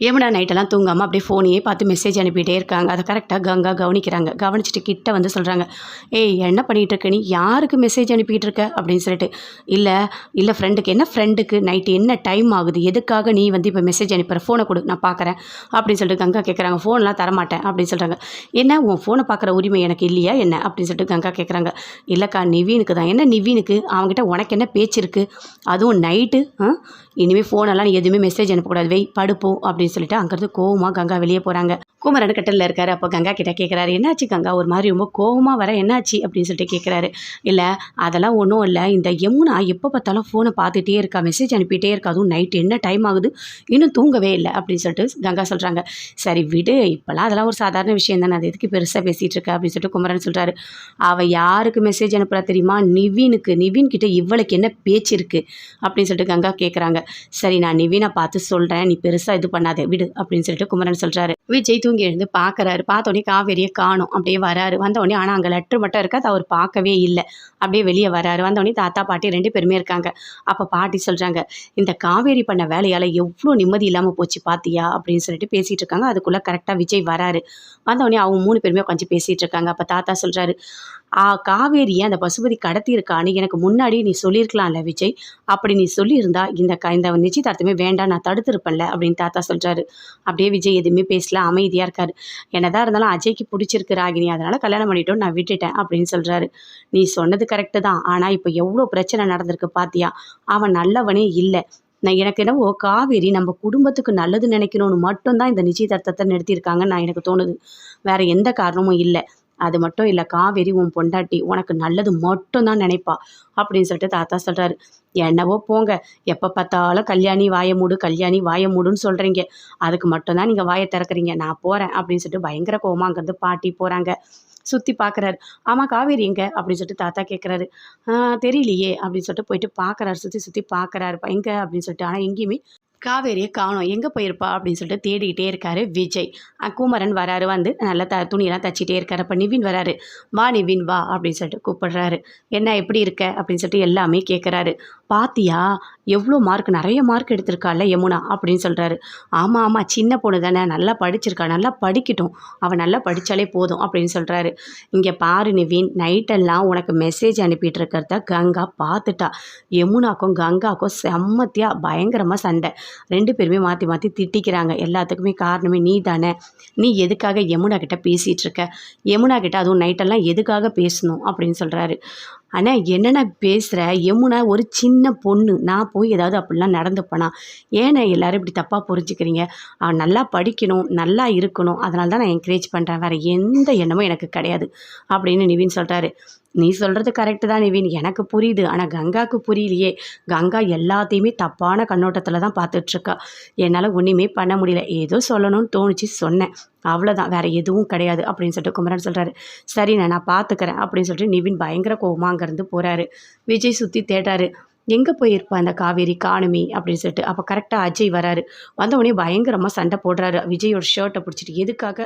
யமுனா நைட்டெல்லாம் தூங்காமல் அப்படியே ஃபோனையே பார்த்து மெசேஜ் அனுப்பிட்டே இருக்காங்க. அதை கரெக்டாக கங்கா கவனிக்கிறாங்க. கவனிச்சுட்டு கிட்ட வந்து சொல்கிறாங்க, ஏய் என்ன பண்ணிகிட்டு இருக்க நீ, யாருக்கு மெசேஜ் அனுப்பிட்டு இருக்க அப்படின்னு சொல்லிட்டு. இல்லை இல்லை ஃப்ரெண்டுக்கு. என்ன ஃப்ரெண்டுக்கு? நைட்டு என்ன டைம் ஆகுது, எதுக்காக நீ வந்து இப்போ மெசேஜ் அனுப்புகிற, ஃபோனை கொடு நான் பார்க்குறேன் அப்படின்னு சொல்லிட்டு கங்கா கேட்குறாங்க. ஃபோன்லாம் தரமாட்டேன் அப்படின்னு சொல்கிறாங்க. என்ன உன் ஃபோனை பார்க்குற உரிமை எனக்கு இல்லையா என்ன அப்படின்னு சொல்லிட்டு கங்கா கேட்குறாங்க. இல்லைக்கா நிவீனுக்கு தான். என்ன நிவீனுக்கு? அவங்ககிட்ட உனக்கு என்ன பேச்சு இருக்குது, அதுவும் நைட்டு? இனிமேல் ஃபோனெல்லாம் நீ எதுவுமே மெசேஜ் அனுப்பக்கூடாது, வெய் படுப்போம் அப்படின்னு சொல்லிட்டு அங்கேருந்து கோவமாக கங்கா வெளியே போகிறாங்க. குமரன் கட்டலில் இருக்காரு. அப்போ கங்கா கிட்டே கேட்குறாரு, என்னாச்சு கங்கா ஒரு மாதிரி ரொம்ப கோவமாக வர, என்னாச்சு அப்படின்னு சொல்லிட்டு கேட்குறாரு. இல்லை அதெல்லாம் ஒன்றும் இல்லை, இந்த யமுனா எப்போ பார்த்தாலும் ஃபோனை பார்த்துட்டே இருக்கா, மெசேஜ் அனுப்பிட்டே இருக்கா, அதுவும் நைட்டு என்ன டைம் ஆகுது, இன்னும் தூங்கவே இல்லை அப்படின்னு சொல்லிட்டு கங்கா சொல்கிறாங்க. சரி விடு, இப்போலாம் அதெல்லாம் ஒரு சாதாரண விஷயம் தானே, அது எதுக்கு பெருசாக பேசிகிட்டு இருக்கா அப்படின்னு சொல்லிட்டு குமரன் சொல்கிறாரு. அவள் யாருக்கு மெசேஜ் அனுப்புகிறா தெரியுமா, நிவீனுக்கு. நிவீன் கிட்ட இவளுக்கு என்ன பேச்சு இருக்குது அப்படின்னு சொல்லிட்டு கங்கா கேட்குறாங்க. சரி நான் நிவீனை பார்த்து சொல்கிறேன், நீ பெருசாக இது பண்ணாதே விடு அப்படின்னு சொல்லிட்டு குமரன் சொல்கிறாரு. விஜய் தூங்கி எழுந்து பார்க்குறாரு. பார்த்தோன்னே காவேரியை காணும். அப்படியே வராரு. வந்தோடனே ஆனால் அங்கே லெட்ரு மட்டும் இருக்காது, அவர் பார்க்கவே இல்லை. அப்படியே வெளியே வராரு. வந்தோடனே தாத்தா பாட்டி 2 பேருமே இருக்காங்க. அப்போ பாட்டி சொல்கிறாங்க, இந்த காவேரி பண்ண வேலையால் எவ்வளோ நிம்மதி இல்லாமல் போச்சு பார்த்தியா அப்படின்னு சொல்லிட்டு பேசிகிட்டு இருக்காங்க. அதுக்குள்ளே கரெக்டாக விஜய் வராரு. வந்தோடனே அவங்க 3 பேருமே உட்காந்து பேசிகிட்டு இருக்காங்க. அப்போ தாத்தா சொல்கிறாரு, காவேரியை அந்த பசுபதி கடத்தியிருக்கான்னு எனக்கு முன்னாடி நீ சொல்லியிருக்கலாம்ல விஜய், அப்படி நீ சொல்லியிருந்தா இந்த நிச்சயதார்த்தமே வேண்டாம், நான் தடுத்திருப்பேன்ல அப்படின்னு தாத்தா சொல்கிறாரு. அப்படியே விஜய் எதுவுமே பேசல, அமைதியாக இருக்காரு. என்னதான் இருந்தாலும் அஜய்க்கு பிடிச்சிருக்கு ராகினி, அதனால் கல்யாணம் பண்ணிட்டோம், நான் விட்டுட்டேன் அப்படின்னு சொல்கிறாரு. நீ சொன்னது கரெக்டு தான், ஆனால் இப்போ எவ்வளோ பிரச்சனை நடந்திருக்கு பார்த்தியா, அவன் நல்லவனே இல்லை. எனக்கு என்னவோ காவேரி நம்ம குடும்பத்துக்கு நல்லது நினைக்கணும்னு மட்டும்தான் இந்த நிச்சயதார்த்தத்தை நிறுத்தியிருக்காங்கன்னு நான் எனக்கு தோணுது, வேற எந்த காரணமும் இல்லை. அது மட்டும் இல்லை, காவேரி உன் பொண்டாட்டி, உனக்கு நல்லது மட்டும்தான் நினைப்பா அப்படின்னு சொல்லிட்டு தாத்தா சொல்கிறாரு. என்னவோ போங்க, எப்போ பார்த்தாலும் கல்யாணி வாய மூடு, கல்யாணி வாய மூடுன்னு சொல்கிறீங்க, அதுக்கு மட்டும்தான் நீங்கள் வாயை திறக்கிறீங்க, நான் போகிறேன் அப்படின்னு சொல்லிட்டு பயங்கர கோவமாக அங்கேருந்து பாட்டி போகிறாங்க. சுற்றி பார்க்குறாரு. ஆமாம் காவேரி எங்கே அப்படின்னு சொல்லிட்டு தாத்தா கேட்குறாரு. தெரியலையே அப்படின்னு சொல்லிட்டு போயிட்டு பார்க்குறாரு. சுற்றி சுற்றி பார்க்குறாரு எங்கே அப்படின்னு சொல்லிட்டு. ஆனால் எங்கேயுமே காவேரியை காணோம், எங்கே போயிருப்பா அப்படின்னு சொல்லிட்டு தேடிக்கிட்டே இருக்காரு விஜய். குமரன் வராரு. வந்து நல்லா துணியெல்லாம் தச்சிட்டே இருக்காரு. அப்போ நிவின் வராரு. வா நிவின் வா அப்படின்னு சொல்லிட்டு கூப்பிடுறாரு. என்ன எப்படி இருக்க அப்படின்னு சொல்லிட்டு எல்லாமே கேட்குறாரு. பாத்தியா எவ்வளோ மார்க், நிறைய மார்க் எடுத்திருக்காள்ல யமுனா அப்படின்னு சொல்கிறாரு. ஆமாம் ஆமாம், சின்ன பொண்ணு தானே, நல்லா படிச்சிருக்கா, நல்லா படிக்கட்டும், அவள் நல்லா படித்தாலே போதும் அப்படின்னு சொல்கிறாரு. இங்கே பாரு நிவின், நைட்டெல்லாம் உனக்கு மெசேஜ் அனுப்பிட்டு இருக்கிறத கங்கா பார்த்துட்டா. யமுனாக்கும் கங்காக்கும் செம்மத்தியாக பயங்கரமாக சண்டை. 2 பேருமே மாற்றி மாற்றி திட்டிக்கிறாங்க. எல்லாத்துக்குமே காரணமே நீ தானே, நீ எதுக்காக யமுனா கிட்ட பேசிகிட்டு இருக்க, யமுனா கிட்ட அதுவும் நைட்டெல்லாம் எதுக்காக பேசணும் அப்படின்னு சொல்கிறாரு. ஆனால் என்னென்ன பேசுகிற, யமுனா ஒரு சின்ன பொண்ணு, நான் போய் ஏதாவது அப்படிலாம் நடந்துப்பேனா, ஏன்னா எல்லோரும் இப்படி தப்பாக புரிஞ்சுக்கிறீங்க, அவன் நல்லா படிக்கணும், நல்லா இருக்கணும், அதனால தான் நான் என்கரேஜ் பண்ணுறேன், வேறு எந்த எண்ணமும் எனக்கு கிடையாது அப்படின்னு நிவின் சொல்கிறாரு. நீ சொல்கிறது கரெக்டு தான் நிவின், எனக்கு புரியுது, ஆனால் கங்காவுக்கு புரியலையே, கங்கா எல்லாத்தையுமே தப்பான கண்ணோட்டத்தில் தான் பார்த்துட்ருக்கா, என்னால் ஒன்றுமே பண்ண முடியல, ஏதோ சொல்லணும்னு தோணுச்சு சொன்னேன், அவ்வளோதான், வேறு எதுவும் கிடையாது அப்படின்னு சொல்லிட்டு குமரன் சொல்கிறாரு. சரி நான் பார்த்துக்கிறேன் அப்படின்னு சொல்லிட்டு நிவின் பயங்கர கோவமாக அங்கேருந்து போகிறாரு. விஜய் சுற்றி தேடுறாரு. எங்கே போயிருப்பா அந்த காவேரி, காணுமே அப்படின்னு சொல்லிட்டு. அப்போ கரெக்டாக அஜய் வராரு. வந்தவொடனே பயங்கரமாக சண்டை போடுறாரு. விஜயோட ஷர்ட்டை பிடிச்சிட்டு, எதுக்காக